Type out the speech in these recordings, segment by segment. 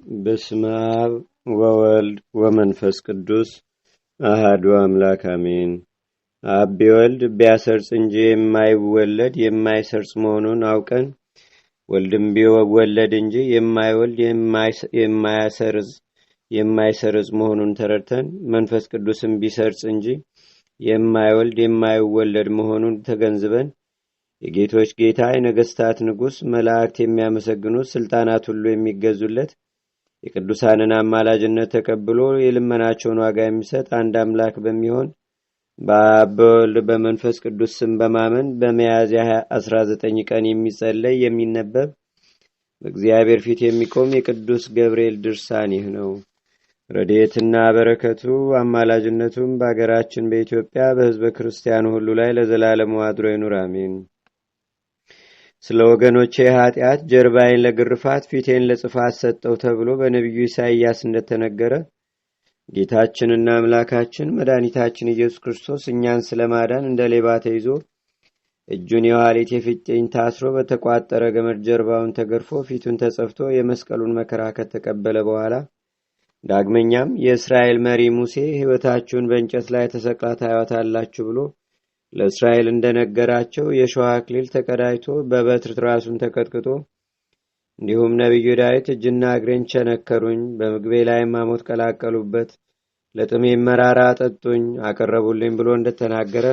በስመ አብ ወወልድ ወመንፈስ ቅዱስ አሐዱ አምላክ አሜን። አብ ቢወልድ ቢያሰርጽ እንጂ የማይወለድ የማይሰርጽ መሆኑን አውቀን ወልድም ቢወለድ እንጂ የማይወልድ የማይሰርጽ መሆኑን ተረድተን መንፈስ ቅዱስም ቢሰርጽ እንጂ የማይወልድ የማይወለድ መሆኑን ተገንዝበን የጌቶች ጌታ የነገስታት ንጉስ መላእክት የሚያመሰግኑት ስልጣናት ሁሉ የሚገዙለት የቅዱሳንን አማላጅነት ተቀብሎ የልመናቸውን ዋጋ የሚሰጥ አንድ አምላክ በሚሆን በአብ በወልድ በመንፈስ ቅዱስ ስም በማመን በሚያዝያ 19 ቀን የሚጸለይ የሚነበብ በእግዚአብሔር ፊት የሚቆም የቅዱስ ገብርኤል ድርሳን ይህ ነው። ረድኤትና በረከቱ አማላጅነቱም በአገራችን በኢትዮጵያ በሕዝበ ክርስቲያኑ ሁሉ ላይ ለዘላለሙ አድሮ ይኑር አሜን። ስለ ወገኖቼ ኃጢአት ጀርባዬን ለግርፋት ፊቴን ለጽፋት ሰጠው ተብሎ በነቢዩ ኢሳይያስ እንደተነገረ ጌታችንና አምላካችን መድኃኒታችን ኢየሱስ ክርስቶስ እኛን ስለማዳን እንደ ሌባ ተይዞ እጁን የኋሊት የፊጥኝ ታስሮ በተቋጠረ ገመድ ጀርባውን ተገርፎ ፊቱን ተጸፍቶ የመስቀሉን መከራ ከተቀበለ በኋላ ዳግመኛም የእስራኤል መሪ ሙሴ ሕይወታችሁን በእንጨት ላይ ተሰቅላ ታዩታላችሁ ብሎ ለእስራኤል እንደነገራቸው የሾህ አክሊል ተቀዳጅቶ በበትር ራሱን ተቀጥቅጦ እንዲሁም ነቢዩ ዳዊት እጅና እግሬን ቸነከሩኝ፣ በምግቤ ላይ ማሞት ቀላቀሉበት፣ ለጥሜ መራራ አጠጡኝ አቀረቡልኝ ብሎ እንደተናገረ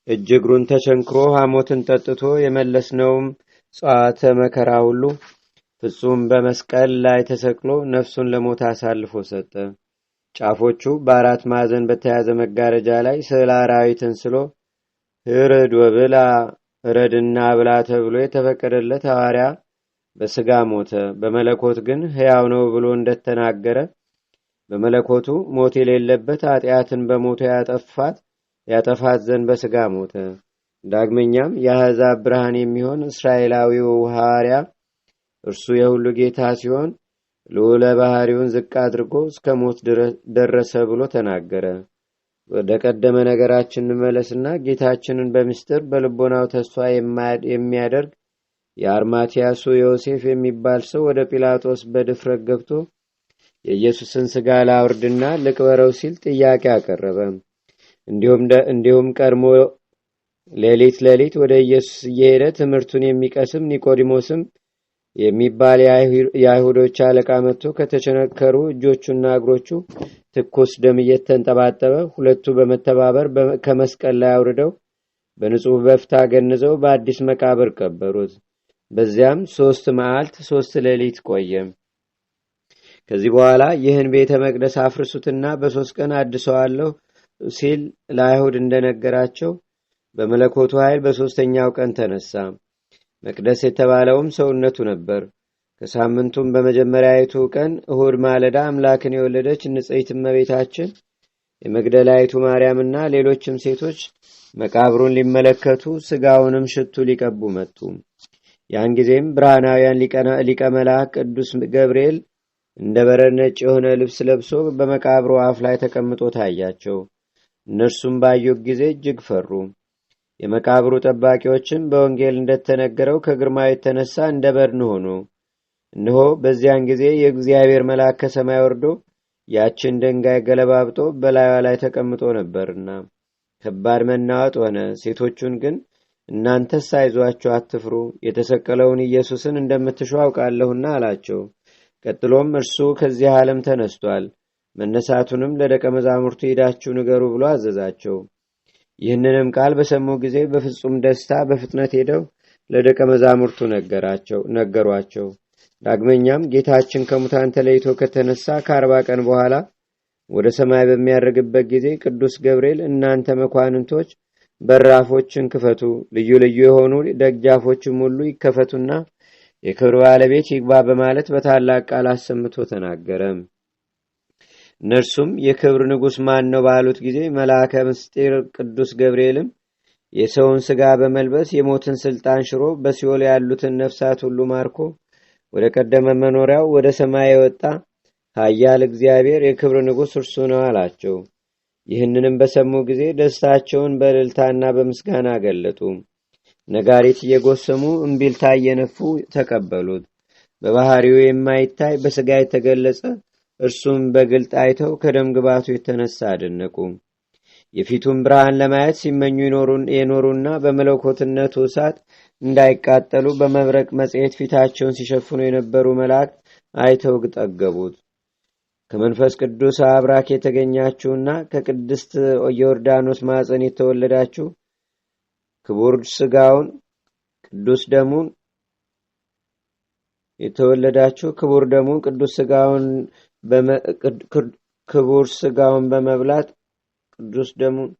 እጅ እግሩን ተቸንክሮ ሐሞትን ጠጥቶ የመለስነውም ጸዋተ መከራ ሁሉ ፍጹም በመስቀል ላይ ተሰቅሎ ነፍሱን ለሞት አሳልፎ ሰጠ። ጫፎቹ በአራት ማዕዘን በተያዘ መጋረጃ ላይ ስዕለ አራዊትን ስሎ እረድ ወብላ እረድና ብላ ተብሎ የተፈቀደለት ሐዋርያ በስጋ ሞተ፣ በመለኮት ግን ሕያው ነው ብሎ እንደተናገረ በመለኮቱ ሞት የሌለበት ኃጢአትን በሞቱ ያጠፋት ዘንድ በስጋ ሞተ። ዳግመኛም የአሕዛብ ብርሃን የሚሆን እስራኤላዊው ሐዋርያ እርሱ የሁሉ ጌታ ሲሆን ልዑለ ባሕሪውን ዝቅ አድርጎ እስከ ሞት ደረሰ ብሎ ተናገረ። ወደ ቀደመ ነገራችን እንመለስና ጌታችንን በምስጢር በልቦናው ተስፋ የሚያደርግ የአርማቲያሱ ዮሴፍ የሚባል ሰው ወደ ጲላጦስ በድፍረት ገብቶ የኢየሱስን ሥጋ ላውርድና ልቅበረው ሲል ጥያቄ አቀረበ። እንዲሁም ቀድሞ ሌሊት ወደ ኢየሱስ እየሄደ ትምህርቱን የሚቀስም ኒቆዲሞስም የሚባል የአይሁዶች አለቃ መጥቶ ከተቸነከሩ እጆቹና እግሮቹ ትኩስ ደም እየተንጠባጠበ ሁለቱ በመተባበር ከመስቀል ላይ አውርደው በንጹሕ በፍታ ገንዘው በአዲስ መቃብር ቀበሩት። በዚያም 3 መዓልት 3 ሌሊት ቆየ። ከዚህ በኋላ ይህን ቤተ መቅደስ አፍርሱትና በ3 ቀን አድሰዋለሁ ሲል ለአይሁድ እንደነገራቸው በመለኮቱ ኃይል በሦስተኛው ቀን ተነሳ። መቅደስ የተባለውም ሰውነቱ ነበር። ከሳምንቱም በመጀመሪያይቱ ቀን እሁድ ማለዳ አምላክን የወለደች ንጽሕት እመቤታችን የመግደላዊቱ ማርያምና ሌሎችም ሴቶች መቃብሩን ሊመለከቱ ሥጋውንም ሽቱ ሊቀቡ መጡ። ያን ጊዜም ብርሃናውያን ሊቀ መላእክት ቅዱስ ገብርኤል እንደ በረድ ነጭ የሆነ ልብስ ለብሶ በመቃብሩ አፍ ላይ ተቀምጦ ታያቸው። እነርሱም ባዩት ጊዜ እጅግ ፈሩ። የመቃብሩ ጠባቂዎችም በወንጌል እንደተነገረው ከግርማው የተነሳ እንደ በድን ሆኑ። እነሆ በዚያን ጊዜ የእግዚአብሔር መልአክ ከሰማይ ወርዶ ያችን ድንጋይ ገለባብጦ በላዩ ላይ ተቀምጦ ነበርና ከባድ መናወጥ ሆነ። ሴቶቹን ግን እናንተስ አይዟችሁ፣ አትፍሩ፣ የተሰቀለውን ኢየሱስን እንደምትሹ አውቃለሁና አላቸው። ቀጥሎም እርሱ ከዚህ ዓለም ተነስቷል፣ መነሳቱንም ለደቀ መዛሙርቱ ሄዳችሁ ንገሩ ብሎ አዘዛቸው። ይህንንም ቃል በሰሙ ጊዜ በፍጹም ደስታ በፍጥነት ሄደው ለደቀ መዛሙርቱ ነገሯቸው። ዳግመኛም ጌታችን ከሙታን ተለይቶ ከተነሳ ከ40 ቀን በኋላ ወደ ሰማይ በሚያርግበት ጊዜ ቅዱስ ገብርኤል እናንተ መኳንንቶች በራፎችን ክፈቱ፣ ልዩ ልዩ የሆኑ ደጃፎችም ሁሉ ይከፈቱና የክብር ባለቤት ይግባ በማለት በታላቅ ቃል አሰምቶ ተናገረ። እነርሱም የክብር ንጉሥ ማን ነው ባሉት ጊዜ መልአከ ምስጢር ቅዱስ ገብርኤልም የሰውን ሥጋ በመልበስ የሞትን ሥልጣን ሽሮ በሲኦል ያሉትን ነፍሳት ሁሉ ማርኮ ወደ ቀደመ መኖሪያው ወደ ሰማይ የወጣ ኃያል እግዚአብሔር የክብር ንጉሥ እርሱ ነው አላቸው። ይህንንም በሰሙ ጊዜ ደስታቸውን በእልልታና በምስጋና ገለጡ። ነጋሪት እየጎሰሙ እምቢልታ እየነፉ ተቀበሉት። በባህሪው የማይታይ በሥጋ የተገለጸ እርሱም በግልጥ አይተው ከደም ግባቱ የተነሳ አደነቁ። የፊቱን ብርሃን ለማየት ሲመኙ የኖሩና በመለኮትነቱ እሳት እንዳይቃጠሉ በመብረቅ መጽሔት ፊታቸውን ሲሸፍኑ የነበሩ መላእክት አይተው ጠገቡት። ከመንፈስ ቅዱስ አብራክ የተገኛችሁና ከቅድስት ዮርዳኖስ ማዕፀን የተወለዳችሁ ክቡር ሥጋውን ቅዱስ ደሙን ቅዱስ ሥጋውን በመብላት ቅዱስ ደሙን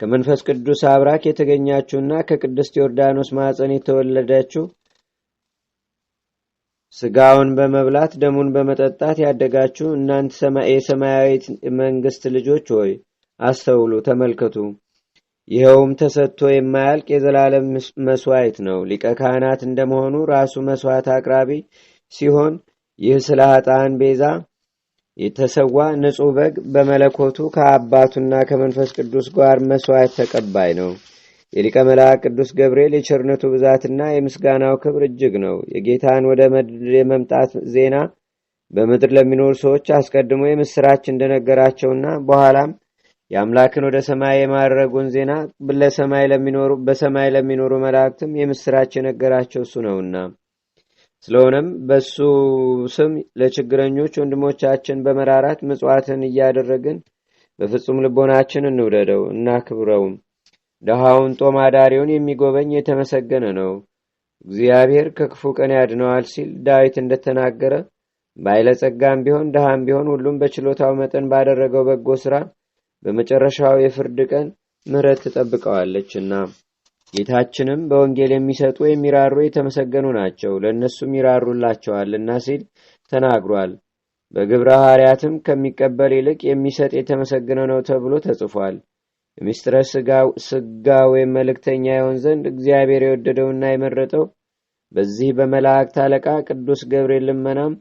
ከመንፈስ ቅዱስ አብራክ የተገኛችሁና ከቅድስት ዮርዳኖስ ማዕፀን የተወለዳችሁ ሥጋውን በመብላት ደሙን በመጠጣት ያደጋችሁ እናንተ የሰማያዊት መንግሥት ልጆች ሆይ አስተውሉ፣ ተመልከቱ። ይኸውም ተሰጥቶ የማያልቅ የዘላለም መስዋዕት ነው። ሊቀ ካህናት እንደመሆኑ ራሱ መስዋዕት አቅራቢ ሲሆን ይህ ስለ ኃጥአን ቤዛ የተሰዋ ንጹሕ በግ በመለኮቱ ከአባቱና ከመንፈስ ቅዱስ ጋር መስዋዕት ተቀባይ ነው። የሊቀ መላእክት ቅዱስ ገብርኤል የቸርነቱ ብዛትና የምስጋናው ክብር እጅግ ነው። የጌታን ወደ ምድር የመምጣት ዜና በምድር ለሚኖሩ ሰዎች አስቀድሞ የምስራች እንደነገራቸውና በኋላም የአምላክን ወደ ሰማይ የማረጉን ዜና በሰማይ ለሚኖሩ መላእክትም የምስራች የነገራቸው እሱ ነውና፣ ስለሆነም በሱ ስም ለችግረኞች ወንድሞቻችን በመራራት ምጽዋትን እያደረግን በፍጹም ልቦናችን እንውደደው እናክብረውም። ደሃውን ጦም አዳሪውን የሚጎበኝ የተመሰገነ ነው፣ እግዚአብሔር ከክፉ ቀን ያድነዋል ሲል ዳዊት እንደተናገረ ባለጸጋም ቢሆን ደሃም ቢሆን ሁሉም በችሎታው መጠን ባደረገው በጎ ሥራ በመጨረሻው የፍርድ ቀን ምሕረት ትጠብቀዋለችና። ጌታችንም በወንጌል የሚሰጡ የሚራሩ የተመሰገኑ ናቸው ለእነሱም ይራሩላቸዋልና ሲል ተናግሯል። በግብረ ሐዋርያትም ከሚቀበል ይልቅ የሚሰጥ የተመሰገነ ነው ተብሎ ተጽፏል። የምስጢረ ሥጋዌ መልእክተኛ ይሆን ዘንድ እግዚአብሔር የወደደውና የመረጠው በዚህ በመላእክት አለቃ ቅዱስ ገብርኤል ልመናም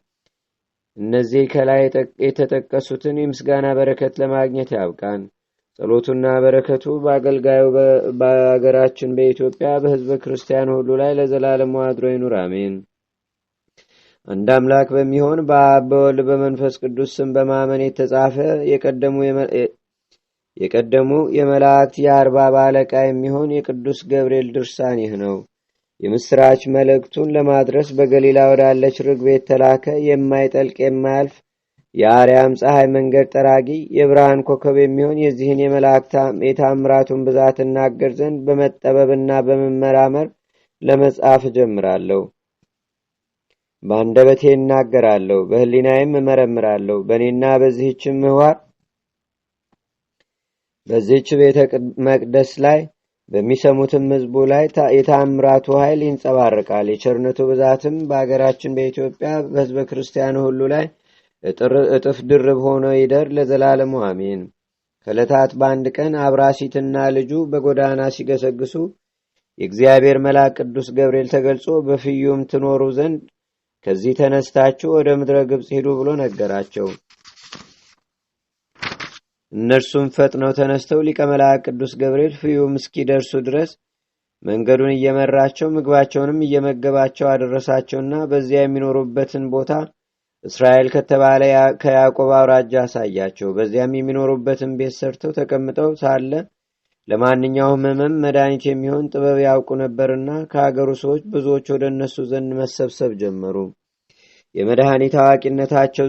እነዚህ ከላይ የተጠቀሱትን የምስጋና በረከት ለማግኘት ያብቃን። ጸሎቱና በረከቱ በአገልጋዩ በአገራችን በኢትዮጵያ በሕዝበ ክርስቲያን ሁሉ ላይ ለዘላለሙ አድሮ ይኑር፣ አሜን። አንድ አምላክ በሚሆን በአብ በወልድ በመንፈስ ቅዱስ ስም በማመን የተጻፈ የቀደሙ የመላእክት የአርባብ አለቃ የሚሆን የቅዱስ ገብርኤል ድርሳን ይህ ነው። የምስራች መልእክቱን ለማድረስ በገሊላ ወዳለች ርግብ የተላከ የማይጠልቅ የማያልፍ የአርያም ፀሐይ መንገድ ጠራጊ የብርሃን ኮከብ የሚሆን የዚህን የመላእክት የታምራቱን ብዛት እናገር ዘንድ በመጠበብና በመመራመር ለመጻፍ ጀምራለሁ። በአንደበቴ እናገራለሁ፣ በሕሊናዬም እመረምራለሁ። በእኔና በዚህች ቤተ መቅደስ ላይ በሚሰሙትም ሕዝቡ ላይ የታምራቱ ኃይል ይንጸባረቃል። የቸርነቱ ብዛትም በአገራችን በኢትዮጵያ በሕዝበ ክርስቲያኑ ሁሉ ላይ እጥፍ ድርብ ሆኖ ይደር ለዘላለሙ አሜን። ከዕለታት በአንድ ቀን አብራሲትና ልጁ በጎዳና ሲገሰግሱ የእግዚአብሔር መልአክ ቅዱስ ገብርኤል ተገልጾ በፍዩም ትኖሩ ዘንድ ከዚህ ተነስታችሁ ወደ ምድረ ግብፅ ሂዱ ብሎ ነገራቸው። እነርሱም ፈጥነው ተነስተው ሊቀ መላእክት ቅዱስ ገብርኤል ፍዩም እስኪደርሱ ድረስ መንገዱን እየመራቸው ምግባቸውንም እየመገባቸው አደረሳቸውና በዚያ የሚኖሩበትን ቦታ እስራኤል ከተባለ ከያዕቆብ አውራጃ አሳያቸው። በዚያም የሚኖሩበትን ቤት ሰርተው ተቀምጠው ሳለ ለማንኛውም ሕመም መድኃኒት የሚሆን ጥበብ ያውቁ ነበርና ከአገሩ ሰዎች ብዙዎች ወደ እነሱ ዘንድ መሰብሰብ ጀመሩ። የመድኃኒት አዋቂነታቸው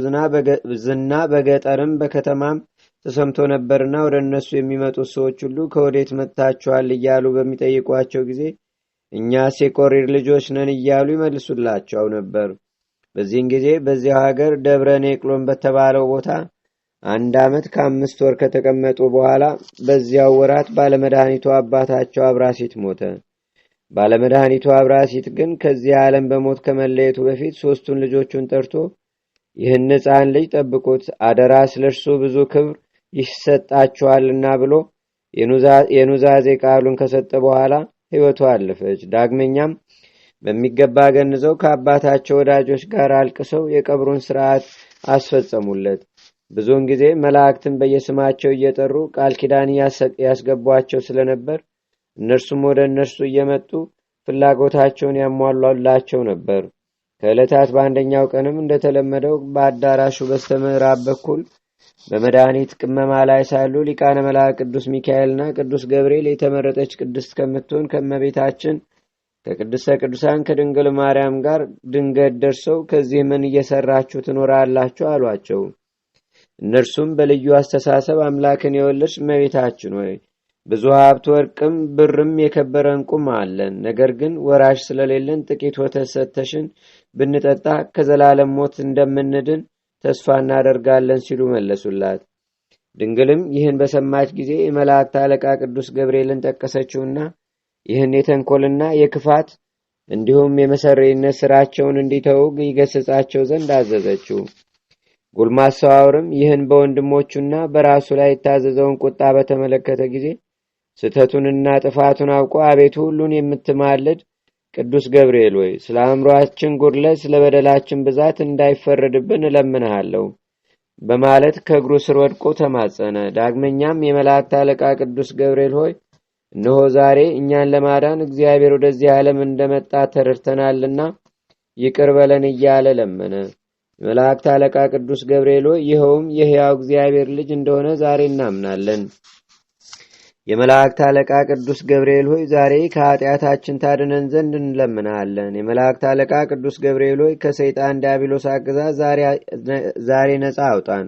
ዝና በገጠርም በከተማም ተሰምቶ ነበርና ወደ እነሱ የሚመጡት ሰዎች ሁሉ ከወዴት መጥታችኋል እያሉ በሚጠይቋቸው ጊዜ እኛስ የቆሪር ልጆች ነን እያሉ ይመልሱላቸው ነበር። በዚህን ጊዜ በዚያው ሀገር ደብረ ኔቅሎን በተባለው ቦታ 1 ዓመት ከ5 ወር ከተቀመጡ በኋላ በዚያው ወራት ባለመድኃኒቱ አባታቸው አብራሲት ሞተ። ባለመድኃኒቱ አብራሲት ግን ከዚህ ዓለም በሞት ከመለየቱ በፊት 3ቱን ልጆቹን ጠርቶ ይህን ሕፃን ልጅ ጠብቁት፣ አደራ ስለ እርሱ ብዙ ክብር ይሰጣችኋልና ብሎ የኑዛዜ ቃሉን ከሰጠ በኋላ ሕይወቱ አለፈች። ዳግመኛም በሚገባ ገንዘው ከአባታቸው ወዳጆች ጋር አልቅሰው የቀብሩን ሥርዓት አስፈጸሙለት። ብዙውን ጊዜ መላእክትን በየስማቸው እየጠሩ ቃል ኪዳን ያስገቧቸው ስለነበር እነርሱም ወደ እነርሱ እየመጡ ፍላጎታቸውን ያሟላላቸው ነበር። ከዕለታት በአንደኛው ቀንም እንደተለመደው በአዳራሹ በስተምዕራብ በኩል በመድኃኒት ቅመማ ላይ ሳሉ ሊቃነ መላእክት ቅዱስ ሚካኤልና ቅዱስ ገብርኤል የተመረጠች ቅድስት ከምትሆን ከእመቤታችን ከቅድስተ ቅዱሳን ከድንግል ማርያም ጋር ድንገት ደርሰው ከዚህ ምን እየሰራችሁ ትኖራላችሁ አሏቸው። እነርሱም በልዩ አስተሳሰብ አምላክን የወለድሽ እመቤታችን ሆይ ብዙ ሀብት ወርቅም ብርም የከበረ ዕንቁም አለን፣ ነገር ግን ወራሽ ስለሌለን ጥቂት ወተት ሰጥተሽን ብንጠጣ ከዘላለም ሞት እንደምንድን ተስፋ እናደርጋለን ሲሉ መለሱላት። ድንግልም ይህን በሰማች ጊዜ የመላእክት አለቃ ቅዱስ ገብርኤልን ጠቀሰችውና ይህን የተንኮልና የክፋት እንዲሁም የመሰሪነት ስራቸውን እንዲተው ይገስጻቸው ዘንድ አዘዘችው። ጎልማሳው አውርም ይህን በወንድሞቹና በራሱ ላይ የታዘዘውን ቁጣ በተመለከተ ጊዜ ስተቱንና ጥፋቱን አውቆ አቤቱ ሁሉን የምትማልድ ቅዱስ ገብርኤል ሆይ ስለ አእምሮአችን ጉድለት ስለ በደላችን ብዛት እንዳይፈረድብን እለምንሃለሁ በማለት ከእግሩ ስር ወድቆ ተማጸነ። ዳግመኛም የመላእክት አለቃ ቅዱስ ገብርኤል ሆይ እነሆ ዛሬ እኛን ለማዳን እግዚአብሔር ወደዚህ ዓለም እንደመጣ ተረድተናልና ይቅር በለን እያለ ለመነ። የመላእክት አለቃ ቅዱስ ገብርኤል ሆይ ይኸውም የሕያው እግዚአብሔር ልጅ እንደሆነ ዛሬ እናምናለን። የመላእክት አለቃ ቅዱስ ገብርኤል ሆይ ዛሬ ከኃጢአታችን ታድነን ዘንድ እንለምናለን። የመላእክት አለቃ ቅዱስ ገብርኤል ሆይ ከሰይጣን ዲያብሎስ አገዛዝ ዛሬ ነፃ አውጣን።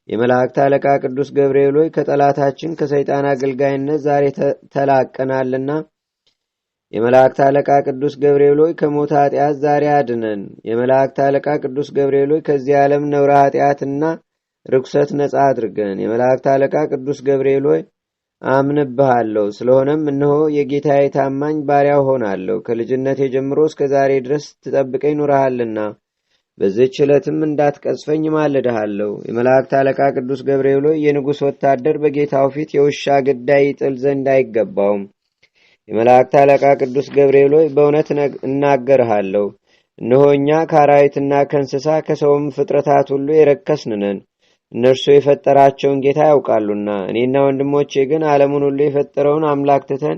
የመላእክት አለቃ ቅዱስ ገብርኤል ሆይ ከጠላታችን ከሰይጣን አገልጋይነት ዛሬ ተላቀናልና የመላእክት አለቃ ቅዱስ ገብርኤል ሆይ ከሞት ኃጢአት ዛሬ አድነን። የመላእክት አለቃ ቅዱስ ገብርኤል ሆይ ከዚህ ዓለም ነውረ ኃጢአትና ርኩሰት ነፃ አድርገን። የመላእክት አለቃ ቅዱስ ገብርኤል ሆይ አምንብሃለሁ፣ ስለሆነም እነሆ የጌታዬ ታማኝ ባሪያው ሆናለሁ። ከልጅነቴ ጀምሮ እስከ ዛሬ ድረስ ትጠብቀኝ ኑረሃልና በዚህች ዕለትም እንዳትቀጽፈኝ ማልድሃለሁ። የመላእክት አለቃ ቅዱስ ገብርኤል ሆይ የንጉሥ ወታደር በጌታው ፊት የውሻ ግዳይ ይጥል ዘንድ አይገባውም። የመላእክት አለቃ ቅዱስ ገብርኤል ሆይ በእውነት እናገርሃለሁ፣ እነሆ እኛ ከአራዊትና ከእንስሳ ከሰውም ፍጥረታት ሁሉ የረከስን ነን። እነርሱ የፈጠራቸውን ጌታ ያውቃሉና፣ እኔና ወንድሞቼ ግን ዓለሙን ሁሉ የፈጠረውን አምላክ ትተን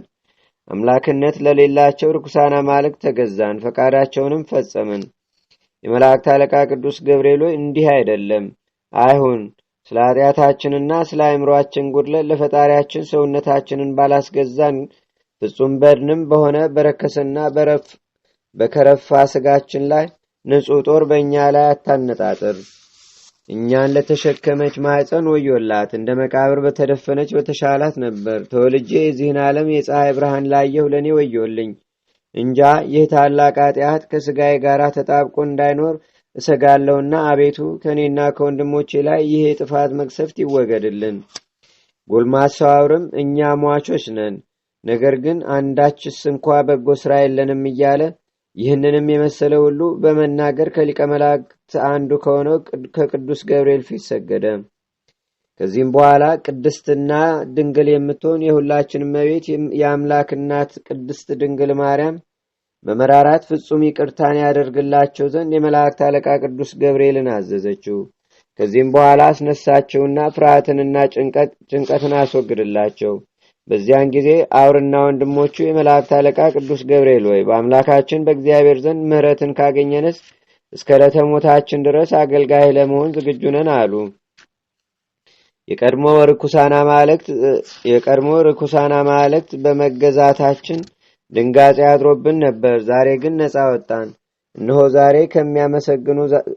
አምላክነት ለሌላቸው ርኩሳን አማልክት ተገዛን፣ ፈቃዳቸውንም ፈጸምን። የመላእክት አለቃ ቅዱስ ገብርኤል ሆይ እንዲህ አይደለም፣ አይሁን። ስለ ኃጢአታችንና ስለ አእምሮአችን ጉድለት ለፈጣሪያችን ሰውነታችንን ባላስገዛን ፍጹም በድንም በሆነ በረከሰና በከረፋ ስጋችን ላይ ንጹሕ ጦር በእኛ ላይ አታነጣጥር። እኛን ለተሸከመች ማኅፀን ወዮላት፣ እንደ መቃብር በተደፈነች በተሻላት ነበር። ተወልጄ የዚህን ዓለም የፀሐይ ብርሃን ላየሁ ለእኔ ወዮልኝ። እንጃ ይህ ታላቅ ኃጢአት ከሥጋዬ ጋር ተጣብቆ እንዳይኖር እሰጋለሁና አቤቱ ከእኔና ከወንድሞቼ ላይ ይህ የጥፋት መቅሰፍት ይወገድልን። ጎልማሳው አውርም እኛ ሟቾች ነን፣ ነገር ግን አንዳችስ እንኳ በጎ ሥራ የለንም እያለ ይህንንም የመሰለ ሁሉ በመናገር ከሊቀ መላእክት አንዱ ከሆነው ከቅዱስ ገብርኤል ፊት ሰገደ። ከዚህም በኋላ ቅድስትና ድንግል የምትሆን የሁላችን እመቤት የአምላክ እናት ቅድስት ድንግል ማርያም በመራራት ፍጹም ይቅርታን ያደርግላቸው ዘንድ የመላእክት አለቃ ቅዱስ ገብርኤልን አዘዘችው። ከዚህም በኋላ አስነሳቸውና ፍርሃትንና ጭንቀትን አስወግድላቸው። በዚያን ጊዜ አውርና ወንድሞቹ የመላእክት አለቃ ቅዱስ ገብርኤል ሆይ በአምላካችን በእግዚአብሔር ዘንድ ምሕረትን ካገኘንስ እስከ ዕለተ ሞታችን ድረስ አገልጋይ ለመሆን ዝግጁ ነን አሉ። የቀድሞ ርኩሳን አማልክት በመገዛታችን ድንጋጼ አድሮብን ነበር። ዛሬ ግን ነፃ ወጣን። እነሆ ዛሬ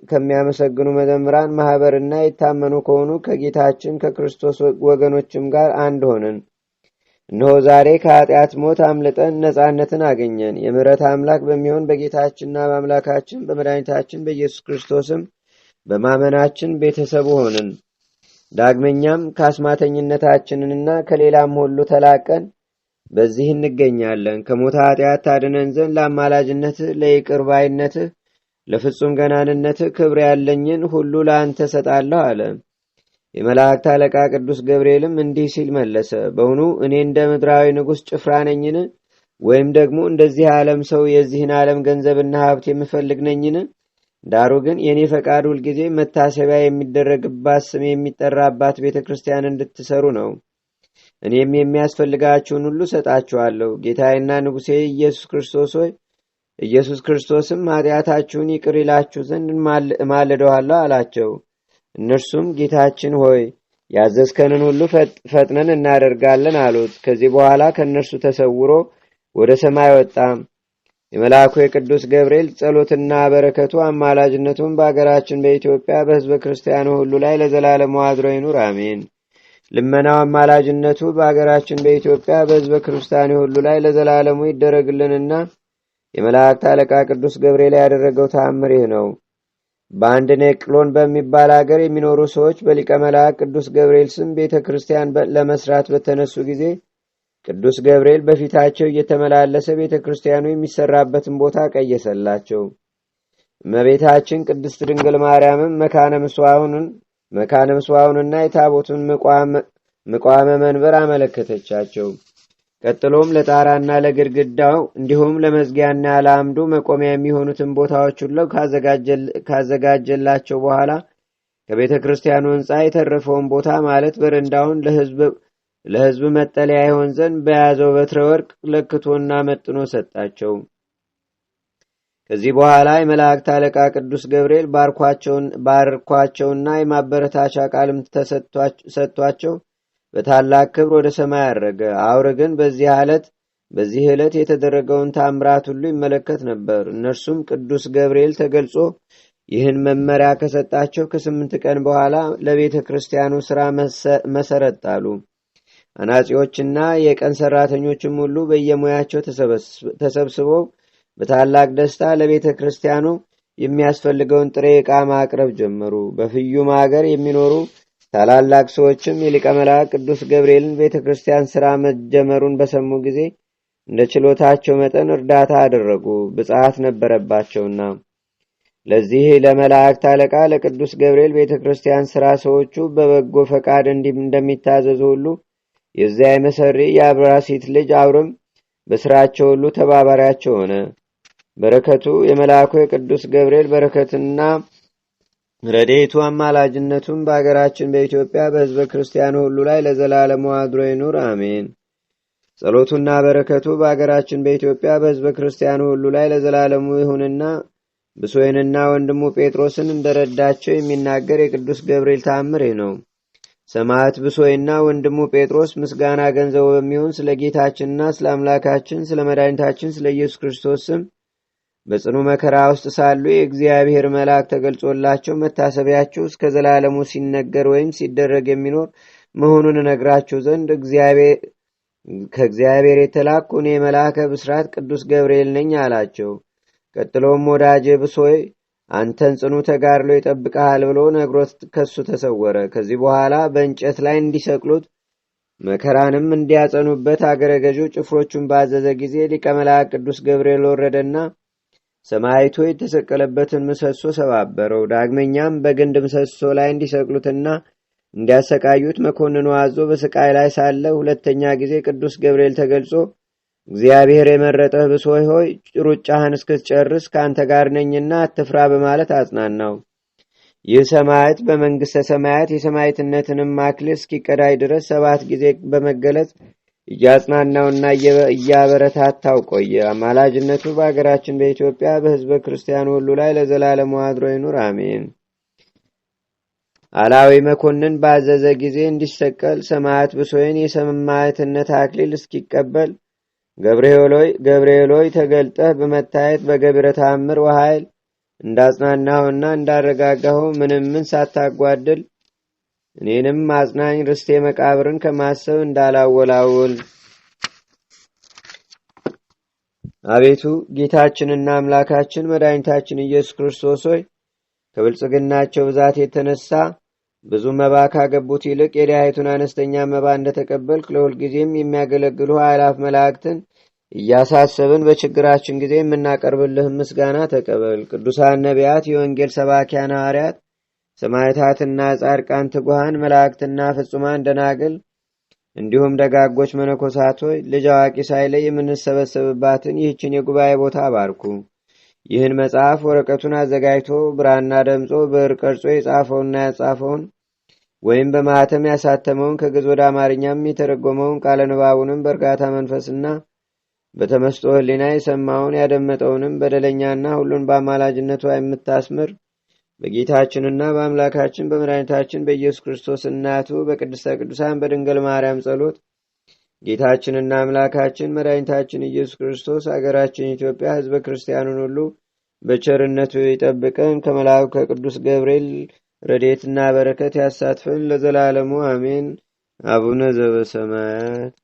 ከሚያመሰግኑ መዘምራን ማኅበርና የታመኑ ከሆኑ ከጌታችን ከክርስቶስ ወገኖችም ጋር አንድ ሆንን። እነሆ ዛሬ ከኃጢአት ሞት አምልጠን ነፃነትን አገኘን። የምሕረት አምላክ በሚሆን በጌታችንና በአምላካችን በመድኃኒታችን በኢየሱስ ክርስቶስም በማመናችን ቤተሰቡ ሆንን። ዳግመኛም ከአስማተኝነታችንና ከሌላም ሁሉ ተላቀን በዚህ እንገኛለን። ከሞት ኃጢአት ታድነን ዘንድ ለአማላጅነትህ፣ ለይቅር ባይነትህ፣ ለፍጹም ገናንነትህ ክብር ያለኝን ሁሉ ለአንተ ሰጣለሁ አለ። የመላእክት አለቃ ቅዱስ ገብርኤልም እንዲህ ሲል መለሰ፣ በውኑ እኔ እንደ ምድራዊ ንጉሥ ጭፍራ ነኝን? ወይም ደግሞ እንደዚህ ዓለም ሰው የዚህን ዓለም ገንዘብና ሀብት የምፈልግ ነኝን? ዳሩ ግን የእኔ ፈቃድ ሁልጊዜ መታሰቢያ የሚደረግባት ስም የሚጠራባት ቤተ ክርስቲያን እንድትሰሩ ነው። እኔም የሚያስፈልጋችሁን ሁሉ ሰጣችኋለሁ። ጌታዬና ንጉሴ ኢየሱስ ክርስቶስም ኃጢአታችሁን ይቅር ይላችሁ ዘንድ እማልደዋለሁ አላቸው። እነርሱም ጌታችን ሆይ ያዘዝከንን ሁሉ ፈጥነን እናደርጋለን አሉት። ከዚህ በኋላ ከእነርሱ ተሰውሮ ወደ ሰማይ ወጣ። የመልአኩ የቅዱስ ገብርኤል ጸሎትና በረከቱ አማላጅነቱን በአገራችን በኢትዮጵያ በሕዝበ ክርስቲያኑ ሁሉ ላይ ለዘላለሙ አድሮ ይኑር፣ አሜን። ልመናው አማላጅነቱ በአገራችን በኢትዮጵያ በሕዝበ ክርስቲያኑ ሁሉ ላይ ለዘላለሙ ይደረግልንና የመላእክት አለቃ ቅዱስ ገብርኤል ያደረገው ተአምር ይህ ነው። በአንድ ኔቅሎን በሚባል አገር የሚኖሩ ሰዎች በሊቀ መላእክት ቅዱስ ገብርኤል ስም ቤተ ክርስቲያን ለመስራት በተነሱ ጊዜ ቅዱስ ገብርኤል በፊታቸው እየተመላለሰ ቤተ ክርስቲያኑ የሚሰራበትን ቦታ ቀየሰላቸው። እመቤታችን ቅድስት ድንግል ማርያምም መካነ ምስዋዕንና የታቦቱን ምቋመ መንበር አመለከተቻቸው። ቀጥሎም ለጣራና ለግድግዳው እንዲሁም ለመዝጊያና ለአምዱ መቆሚያ የሚሆኑትን ቦታዎች ሁሉ ካዘጋጀላቸው በኋላ ከቤተ ክርስቲያኑ ሕንፃ የተረፈውን ቦታ ማለት በረንዳውን ለሕዝብ መጠለያ ይሆን ዘንድ በያዘው በትረ ወርቅ ለክቶና መጥኖ ሰጣቸው። ከዚህ በኋላ የመላእክት አለቃ ቅዱስ ገብርኤል ባርኳቸውና የማበረታቻ ቃልም ሰጥቷቸው በታላቅ ክብር ወደ ሰማይ አረገ። አውር ግን በዚህ ዕለት የተደረገውን ታምራት ሁሉ ይመለከት ነበር። እነርሱም ቅዱስ ገብርኤል ተገልጾ ይህን መመሪያ ከሰጣቸው ከ8 ቀን በኋላ ለቤተ ክርስቲያኑ ሥራ መሰረት ጣሉ። አናጺዎችና የቀን ሰራተኞችም ሁሉ በየሙያቸው ተሰብስበው በታላቅ ደስታ ለቤተ ክርስቲያኑ የሚያስፈልገውን ጥሬ ዕቃ ማቅረብ ጀመሩ። በፍዩም አገር የሚኖሩ ታላላቅ ሰዎችም የሊቀ መላእክት ቅዱስ ገብርኤልን ቤተ ክርስቲያን ሥራ መጀመሩን በሰሙ ጊዜ እንደ ችሎታቸው መጠን እርዳታ አደረጉ፣ ብጽዓት ነበረባቸውና። ለዚህ ለመላእክት አለቃ ለቅዱስ ገብርኤል ቤተ ክርስቲያን ሥራ ሰዎቹ በበጎ ፈቃድ እንደሚታዘዙ ሁሉ የዚያ የመሰሪ የአብራሲት ልጅ አውርም በሥራቸው ሁሉ ተባባሪያቸው ሆነ። በረከቱ የመልአኩ የቅዱስ ገብርኤል በረከትና ረድኤቱ አማላጅነቱም በአገራችን በኢትዮጵያ በሕዝበ ክርስቲያኑ ሁሉ ላይ ለዘላለሙ አድሮ ይኑር፣ አሜን። ጸሎቱና በረከቱ በአገራችን በኢትዮጵያ በሕዝበ ክርስቲያኑ ሁሉ ላይ ለዘላለሙ ይሁንና ብሶይንና ወንድሙ ጴጥሮስን እንደረዳቸው የሚናገር የቅዱስ ገብርኤል ተአምር ነው። ሰማዕት ብሶይና ወንድሙ ጴጥሮስ ምስጋና ገንዘቡ በሚሆን ስለ ጌታችንና ስለ አምላካችን ስለ መድኃኒታችን ስለ ኢየሱስ ክርስቶስ ስም በጽኑ መከራ ውስጥ ሳሉ የእግዚአብሔር መልአክ ተገልጾላቸው መታሰቢያቸው እስከ ዘላለሙ ሲነገር ወይም ሲደረግ የሚኖር መሆኑን እነግራችሁ ዘንድ ከእግዚአብሔር የተላኩ እኔ መልአከ ብስራት ቅዱስ ገብርኤል ነኝ አላቸው። ቀጥሎም ወዳጄ ብሶይ አንተን ጽኑ ተጋድሎ ይጠብቀሃል ብሎ ነግሮት ከሱ ተሰወረ። ከዚህ በኋላ በእንጨት ላይ እንዲሰቅሉት መከራንም እንዲያጸኑበት አገረ ገዢው ጭፍሮቹን ባዘዘ ጊዜ ሊቀ መላእክት ቅዱስ ገብርኤል ወረደና ሰማይቶ የተሰቀለበትን ምሰሶ ሰባበረው። ዳግመኛም በግንድ ምሰሶ ላይ እንዲሰቅሉትና እንዲያሰቃዩት መኮንኑ አዞ በስቃይ ላይ ሳለ ሁለተኛ ጊዜ ቅዱስ ገብርኤል ተገልጾ እግዚአብሔር የመረጠህ ብሶይ ሆይ ሩጫህን እስክትጨርስ ከአንተ ጋር ነኝና አትፍራ በማለት አጽናናው። ይህ ሰማዕት በመንግሥተ ሰማያት የሰማዕትነትንም አክሊል እስኪቀዳይ ድረስ 7 ጊዜ በመገለጽ እያጽናናውና እያበረታታው ቆየ። አማላጅነቱ በአገራችን በኢትዮጵያ በሕዝበ ክርስቲያኑ ሁሉ ላይ ለዘላለሙ አድሮ ይኑር፣ አሜን። አላዊ መኮንን ባዘዘ ጊዜ እንዲሰቀል ሰማዕት ብሶይን የሰማዕትነት አክሊል እስኪቀበል ገብርኤል ሆይ ተገልጠህ በመታየት በገቢረ ተአምር ወኃይል እንዳጽናናሁና እንዳረጋጋሁ ምንም ሳታጓድል እኔንም አጽናኝ ርስቴ መቃብርን ከማሰብ እንዳላወላውል። አቤቱ ጌታችንና አምላካችን መድኃኒታችን ኢየሱስ ክርስቶስ ሆይ ከብልጽግናቸው ብዛት የተነሳ ብዙ መባ ካገቡት ይልቅ የድሃይቱን አነስተኛ መባ እንደተቀበልክ ለሁልጊዜም የሚያገለግሉ አእላፍ መላእክትን እያሳሰብን በችግራችን ጊዜ የምናቀርብልህ ምስጋና ተቀበል። ቅዱሳን ነቢያት፣ የወንጌል ሰባኪያን ሐዋርያት፣ ሰማዕታትና ጻድቃን፣ ትጉሃን መላእክትና ፍጹማን ደናግል እንዲሁም ደጋጎች መነኮሳት ሆይ ልጅ አዋቂ ሳይለይ የምንሰበሰብባትን ይህችን የጉባኤ ቦታ ባርኩ። ይህን መጽሐፍ ወረቀቱን አዘጋጅቶ ብራና ደምጾ ብዕር ቀርጾ የጻፈውና ያጻፈውን ወይም በማኅተም ያሳተመውን ከግዕዝ ወደ አማርኛም የተረጎመውን ቃለ ንባቡንም በእርጋታ መንፈስና በተመስጦ ሕሊና የሰማውን ያደመጠውንም በደለኛና ሁሉን በአማላጅነቷ የምታስምር በጌታችንና በአምላካችን በመድኃኒታችን በኢየሱስ ክርስቶስ እናቱ በቅድስተ ቅዱሳን በድንግል ማርያም ጸሎት ጌታችንና አምላካችን መድኃኒታችን ኢየሱስ ክርስቶስ አገራችን ኢትዮጵያ ሕዝበ ክርስቲያኑን ሁሉ በቸርነቱ ይጠብቀን። ከመልአኩ ከቅዱስ ገብርኤል ረድኤትና በረከት ያሳትፈን ለዘላለሙ አሜን። አቡነ ዘበሰማያት